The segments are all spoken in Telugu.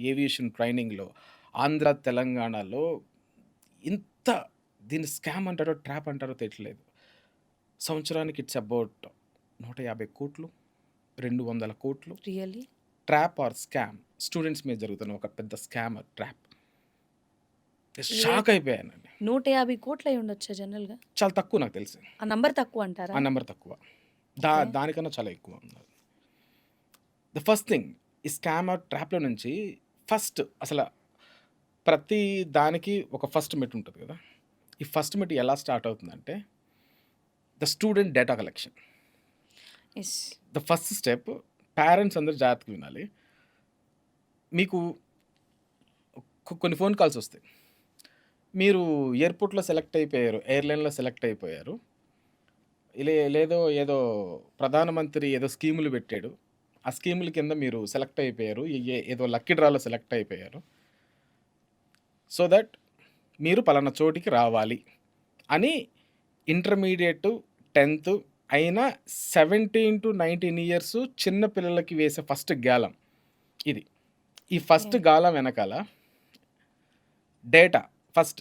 ఏవియేషన్ ట్రైనింగ్‌లో ఆంధ్ర, తెలంగాణలో ఇంత దీన్ని స్కామ్ అంటారో, ట్రాప్ అంటారో తెలియట్లేదు. సంవత్సరానికి it's about 150,00,00,000, 200,00,00,000 really? Trap or scam students మీద జరుగుతున్న ఒక పెద్ద స్కామ్ ట్రాప్. షాక్ అయిపోయానండి. 150,00,00,000 అయ్యుండొచ్చా జనరల్‌గా? చాలా తక్కువ నాకు తెలిసి. ఆ నంబర్ తక్కువ అంటారా? ఆ నంబర్ తక్కువ. ఓకే. దానికన్నా చాలా ఎక్కువ ఉన్నది. ద ఫస్ట్ థింగ్ ఈ స్కామ్ ఆర్ ట్రాప్‌లో నుంచి ఫస్ట్ అసల ప్రతి దానికి ఒక ఫస్ట్ మెట్టు ఉంటది కదా! ఈ ఫస్ట్ మెట్టు ఎలా స్టార్ట్ అవుతుందంటే the student data collection. Yes. The first step parents అందరూ జాగ్రత్తగా వినాలి. మీకు కొన్ని ఫోన్ కాల్స్ వస్తాయి. మీరు ఎయిర్‌పోర్ట్‌లో సెలెక్ట్ అయిపోయారు. ఎయిర్‌లైన్‌లో సెలెక్ట్ అయిపోయారు. లేదో ఏదో ప్రధానమంత్రి ఏదో స్కీములు పెట్టాడు. ఆ స్కీముల కింద మీరు సెలెక్ట్ అయిపోయారు. ఏదో లక్కీ డ్రాలో సెలెక్ట్ అయిపోయారు. సో దట్ మీరు పలానా చోటికి రావాలి అని ఇంటర్మీడియేట్, 10థ్ అయిన 17-19 ఇయర్స్ చిన్న పిల్లలకి వేసే ఫస్ట్ గాలం ఇది. ఈ ఫస్ట్ ఓకే. గాలం వెనకాల డేటా ఫస్ట్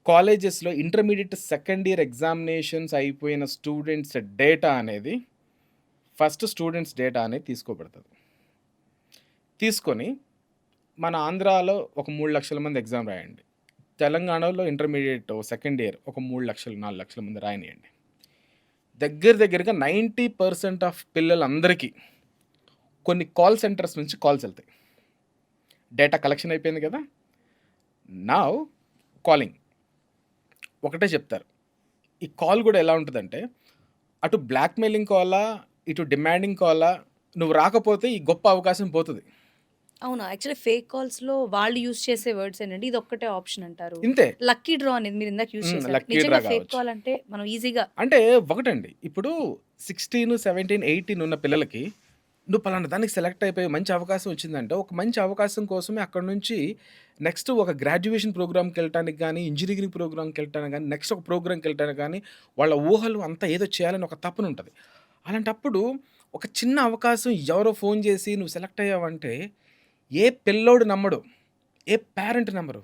కాలేజెస్‌లో ఇంటర్మీడియేట్ సెకండ్ ఇయర్ ఎగ్జామినేషన్స్ అయిపోయిన స్టూడెంట్స్ డేటా అనేది ఫస్ట్ స్టూడెంట్స్ డేటా అనేది తీసుకోబడుతుంది. తీసుకొని మన ఆంధ్రాలో ఒక 3,00,000 మంది ఎగ్జామ్ రాయండి. తెలంగాణలో ఇంటర్మీడియేట్ సెకండ్ ఇయర్ ఒక 3,00,000, 4,00,000 మంది రాయనియండి. దగ్గరగా 90% ఆఫ్ పిల్లలందరికీ కొన్ని కాల్ సెంటర్స్ నుంచి కాల్స్ వెళ్తాయి. డేటా కలెక్షన్ అయిపోయింది కదా! Now calling. ఒకటే చెప్తారు. ఈ కాల్ కూడా ఎలా ఉంటదంటే అటు బ్లాక్‌మెయిలింగ్ కాలా, ఇటు డిమాండింగ్ కాలా, నువ్వు రాకపోతే ఈ గొప్ప అవకాశం పోతది. అవునా? యాక్చువల్లీ ఫేక్ కాల్స్‌లో వాళ్ళు యూజ్ చేసే వర్డ్స్ ఏంటంటే ఇదొక్కటే ఆప్షన్ అంటారు. ఇంతే. లక్కీ డ్రా అనేది మీరు ఇందాక యూజ్ చేశారు. లక్కీ డ్రా నిజంగా ఫేక్ కావచ్చు. కాల్ అంటే మనం ఈజీగా అంటే ఒకటండి. ఇప్పుడు 16, 17, 18 ఉన్న పిల్లలకి నువ్వు పలానా దానికి సెలెక్ట్ అయిపోయి మంచి అవకాశం వచ్చిందంటే, ఒక మంచి అవకాశం కోసమే అక్కడి నుంచి నెక్స్ట్ ఒక గ్రాడ్యుయేషన్ ప్రోగ్రామ్‌కెళ్ళటానికి గానీ, ఇంజినీరింగ్ ప్రోగ్రామ్‌కెళ్ళటానికి గానీ, నెక్స్ట్ ఒక ప్రోగ్రామ్‌కెళ్ళటానికి గానీ, వాళ్ళ ఊహలు అంతా ఏదో చేయాలని ఒక తపనుంటది. అలాంటప్పుడు ఒక చిన్న అవకాశం ఎవరో ఫోను చేసి నువ్వు సెలెక్ట్ అయ్యావంటే, ఏ పిల్లోడు నమ్మడు. ఏ పేరెంట్ నమ్మరు.